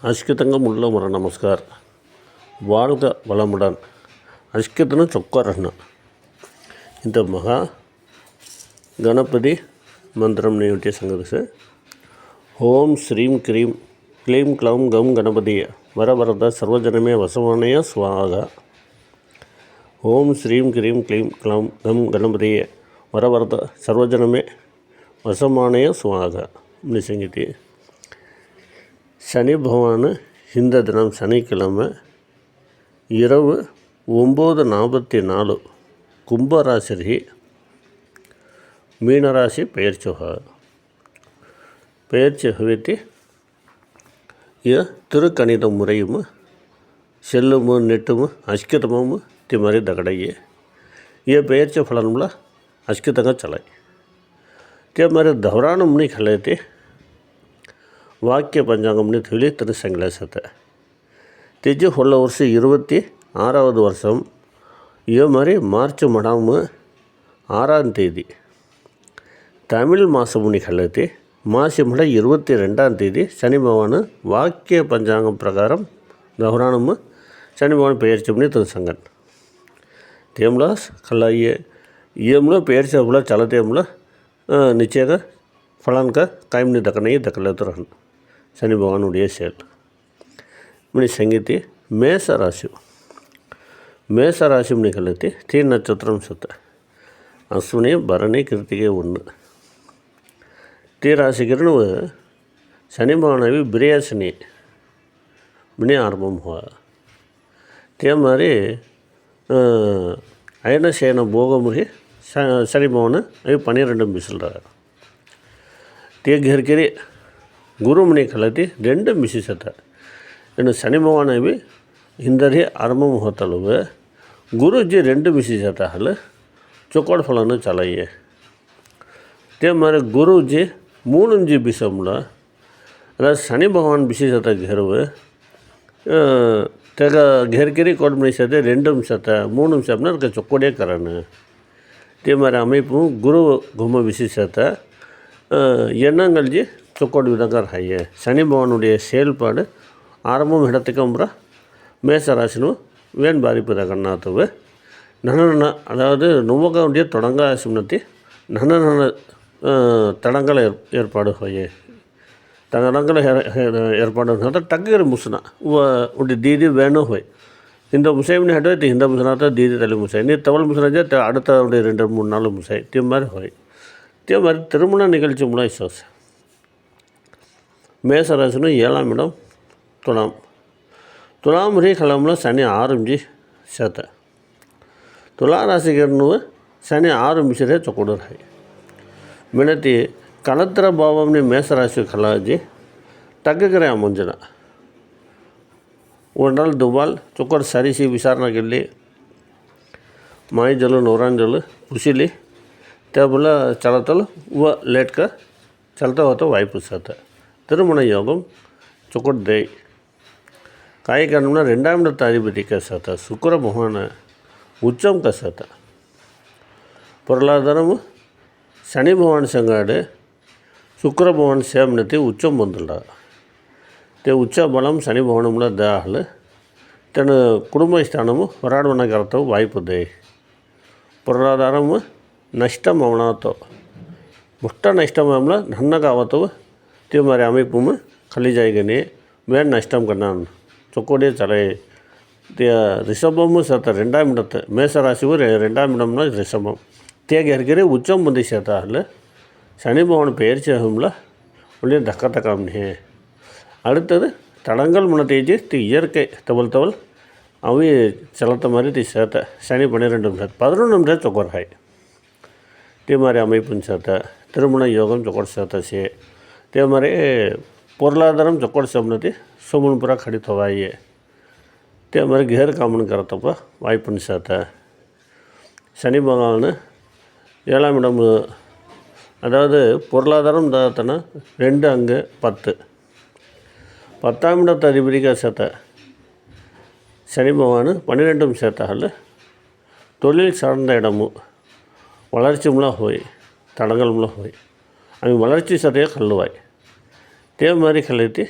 அஷ்கிதங்கமுள்ள ஒரு நமஸ்கார். வாழ்க வளமுடன். ಅಶ್ಕಿತನ ಚೊಕ್ಕಾರಣ್ಣ. ಇಂಥ ಮಹಾ ಗಣಪತಿ ಮಂತ್ರಂ ನೀವುಂಟೆ ಸಂಗತಿಸ. ಓಂ ಶ್ರೀಂ ಕ್ರೀಂ ಕ್ಲೀಂ ಕ್ಲೌಂ ಗಂ ಗಣಪತಿಯ ವರವರದ ಸರ್ವಜನಮೇ ವಸವಣೆಯ ಸ್ವಾಗ. ಓಂ ಶ್ರೀಂ ಕ್ರೀಂ ಕ್ಲೀಂ ಕ್ಲೌಂ ಗಂ ಗಣಪತಿಯ ವರವರದ ಸರ್ವಜನಮೇ வசமானைய சுவாக இப்படி செஞ்சுட்டு சனி பகவான் இந்த தினம் சனிக்கிழமை இரவு 9:44 கும்பராசி மீனராசி பெயர்ச்சி ஹவித்து இது திருக்கணித முறையும் செல்லும் நெட்டும் அஷ்கிதமும் திமறி தகடையே ये பெயர்ச்சி फलनमुला अश्कितंगा चलाय ते हमारे दौरानमनी खलेते वाक्य पंचांगमनी थोली तन संगलासते तेजे ಹೊಳ್ಳ ವರ್ಷ 26வது வருஷம் ये हमारे मार्च मडाम 6ஆம் தேதி தமிழ் மாசமுனி खलेते மாசி மட 22ஆம் தேதி சனி பகவான் வாக்கிய பஞ்சாங்கம் பிரகாரம் दौरानम शनि भगवान பெயர்ச்சி பண்ணி तन संगन तेमला खलाइए येमला पेयर्चा बोला चलते हमला नीचे का फलान का कायम नहीं दकना ही दक लेते रहना शनि भगवान उड़िए सेल मनी संगीति मेष राशि में निकलती 3 नक्षत्रम सत्ता अश्विनी भरणी कृतिके 1 ती राशि किरण शनि भगवान भी बिरियासनी मनी आरंभ हुआ ते हमारे अयन शयन भोगमुखी शनि भगवान अभी 12 मिसलर ते घेरकेरी गुरुमणि कलती 2 मिसता इन शनि भगवान अभी हिंदरी आरंभ होता गुरुजी 2 मिसता हल चौकड़ फलन चलाइए ते मारे गुरुजी 3 बिसमला अला शनि भगवान बिसता घेरव तेगा घेरकेरी कोड मिसते 2 मिसता 3 मिसना चौकड़े करना ते मारे अमीपू गुरु घुम विशेषता एण्णंगल चौकोड विधंगा है शनि भगवान सेल्पाड़ आरंभ हिड़तकम्र मेष राशि वेन बारीपद कण्णातव नन्न अदावदु नुव्वगा उंडिय तोडंगा सिमनति नन्न तडंगल एर्पाडु होये तडंगल एर्पाडु नत टग्गर मुसना उंडि दीदी वेणु होय இந்த முசைம்னு ஹெட்டு இந்த முசனாத்த தீதி தலை முசை நீ தவள் முசனாஜா அடுத்த 2-3 முசை தே மாதிரி ஹோய் தே மாதிரி திருமண நிகழ்ச்சி மூலம் விசுவாச மேசராசினு 7ஆம் இடம் துலாம் ரீ கலம்ல சனி ஆரம்பிச்சு சேர்த்த துலா ராசிகர்னு சனி ஆரம்பிச்சதே चौकोडर है मिनती कलत्र भावमनी मेषराशि खलाजी तग्गरे मुंजना वंडाल दुबाल चौकड़ सारी सी विचारणा के लिए माई जल नौरान जल उसीली त्या बोला चलतल वह लेट का चलता होता वाइप साथ तिरुमण योगम चौकड़ दे काय कारण 2ஆம் இடத்தாதிபதி का साथ शुक्र भगवान उच्चम का साथ பொருளாதாரம் शनि भगवान संगाड़े शुक्र भगवान सेमनति उच्चम बंदुल्ला ते उच्च बलम शनि भगवान दाहल तन कुटुंब स्थानम होराडवन करता वायपदे पुराधारम नष्टम अवनातो मुष्ट नष्टम नन्नगावतो ते मारे अमीपुम खली जाएगने वे नष्टम करना चौकोडे चले ते ऋषभम सत 2ஆம் இடத்து மேசராசி 2ஆம் இடம்னா ரிஷபம் ते घेरकेरे उच्चम बंदी सेता हल शनि भगवान पेयर्ची हमला उन्हें धक्का तकाम नहीं அடுத்தது தடங்கள் முன்னத்தேஜி தி இயற்கை தவள் அவை செலுத்த மாதிரி தி சேர்த்த சனி 12 நிமிஷம் 11 நிமிஷம் चौकोर है ते मारे அமைப்பும் சேர்த்த திருமண யோகம் चौकोर சேர்த்த से ते मारे பொருளாதாரம் चौकोर समनति सोमनपुरा खड़ी थवाइए ते मारे घेर कामन करतप वाइपुन சேர்த்த शनि भगवान 7ஆம் இடம் அதாவது பொருளாதாரம் தாத்தன 2 அங்கு 10 10ஆம் இடத்து அதிபதி का சேர்த்த शनि भगवान 12 சேர்த்த हल தொழில் சார்ந்த இடமும் வளர்ச்சி மூலம் ஹோய் தடங்கள் மூலம் ஹோய் அவங்க வளர்ச்சி சதையை கல்லுவாய் தே மாதிரி கலைத்து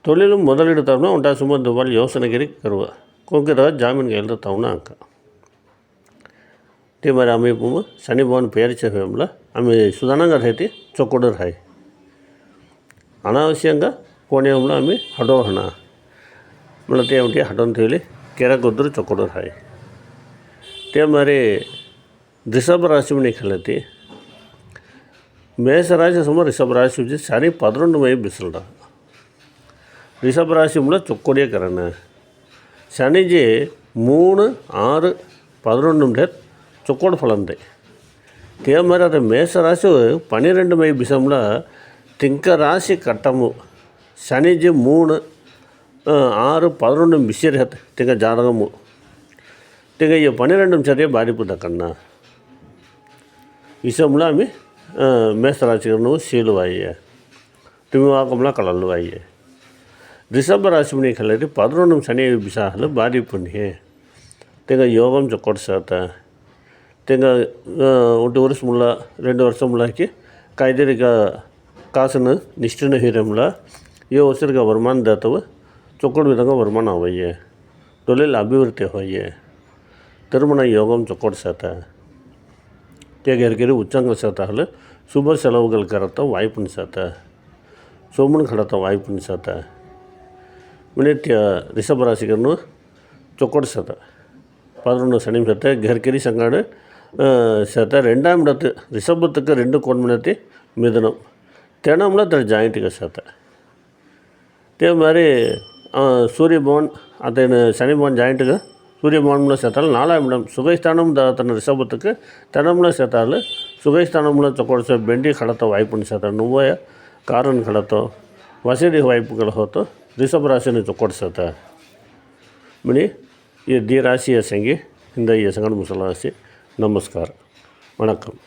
தொழிலும் முதலீடு ತವನ ಉಂಟಾ ಸುಮಾರು ದುಬಾರಿ ಯೋಚನೆಗಿರಿ ಕರುವ કોંકે રાત જામીન ગયેલ તવના અંકા તે મારે અમે શનિ ભગવાન પેર છે એમલા અમે సుధానంగా అయితే చొక్కడు రాయి అనావశ్యంగా కోణంలో ఆమె హడోహన మళ్ళీ ఏమిటి హడోన్ తేలి ಕೆರಗೊದ್ರು ಚೊಕ್ಕಡು ರಾಯಿ તે મારે રિષભ રાશિની ખેલતી ಮೇಷ ರಾಶಿ ಸುಮಾರು ರಿಷಭ ರಾಶಿ ಸರಿ 11 ಮೈ ಬಿಸಿಲ್ಡ ரிஷப ராசியில் சொக்கோடிய கரண சனிஜி 3, 6, 11 சொக்கோடு ஃபலந்தை தே மாதிரி அது மேச ராசி 12 மை பிசம்ல திங்க ராசி கட்டமு சனிஜி 3, 6, 11 ಬಿಸಿರ್ ಹತ್ತು ತಿಂಗ ಜಾತಕಮು ತಿಂಗ ಈ 12 ಸರಿಯ ಬಾರಿಪುದ ಕಣ್ಣ ವಿಷಮ್ಲ ಆಮಿ ಮೇಷ ರಾಶಿಗಳನ್ನು ಸೀಳುವಾಯಿಯೇ ತಿಮಿವಾಕಮ್ಲ ಕಳಲ್ವಾಯಿಯೇ ரிஷப ராசிமணி கலரி 11 சனி பிசாகல பாரி பண்ணியே ತೆಂಗ ಯೋಗಂ ಚೊಕ್ಕೊಟ್ಟು ಸಾತ ತೆಂಗ ಒಂದು ವರ್ಷ ಮುಲ್ಲ 2 ವರ್ಷ ಮುಲ್ಲಾಕಿ ಕಾಯ್ದೆರಿಗ ಕಾಸನ್ನು ನಿಷ್ಠನ ಹೀರಂಲ ಈ ವರ್ಷರಿಗೆ ವರಮಾನ ದಾತವ ಚೊಕ್ಕೊಡು ವಿಧಂಗ ವರಮಾನ ಅವಯ್ಯೆ ತೊಲೆಯಲ್ಲಿ ಅಭಿವೃದ್ಧಿ ಹೋಯ್ಯೆ ತಿರುಮಣ ಯೋಗಂ ಚೊಕ್ಕೊಟ್ಟು ಸಾತ ತೆಗೆರ್ಗೆರಿ ಉಚ್ಚಂಗ ಸಾತ ಹಲ ಶುಭ ಸೆಲವುಗಳು ಕರತ್ತ ವಾಯ್ಪುನ್ ಸಾತ ಸೋಮನ್ ಖಡತ ವಾಯ್ಪುನ್ ಸಾತ मिनित्य ரிஷப ராசிகர்னு சொக்கோடு சேத்த 11 சனி சேத்த கர்கரி சங்காடு சேத்த 2ஆம் இடத்து ரிஷபத்துக்கு 2 கோண்மனத்தி மிதுனம் தினம்ல தர் ஜாயிண்ட்டுக்கு சேத்த தே மாதிரி சூரிய பவன் அதன் சனி பவன் ஜாயிண்ட்டுக்கு சூரிய பவன்ல சேத்தால் 4ஆம் இடம் சுகைஸ்தானம் தன் ரிஷபத்துக்கு தினம்ல சேத்தால் சுகைஸ்தானம்ல சொக்கோடு ಸೇ ಬೆಂಡಿ ಖಡತ ವಾಯ್ಪುನ್ ಸೇತ ನುವ್ವಯ ಕಾರನ್ ಖಡತ ವಸಡಿ ವಾಯ್ಪುಗಳು ಹೋತು ரிஷப ராசினை சொக்கோடு ಮನಿ ಈ ದಿ ರಾಶಿಯ ಸಂಗಿ இந்த சங்கட முசல ராசி நமஸ்காரம் வணக்கம்.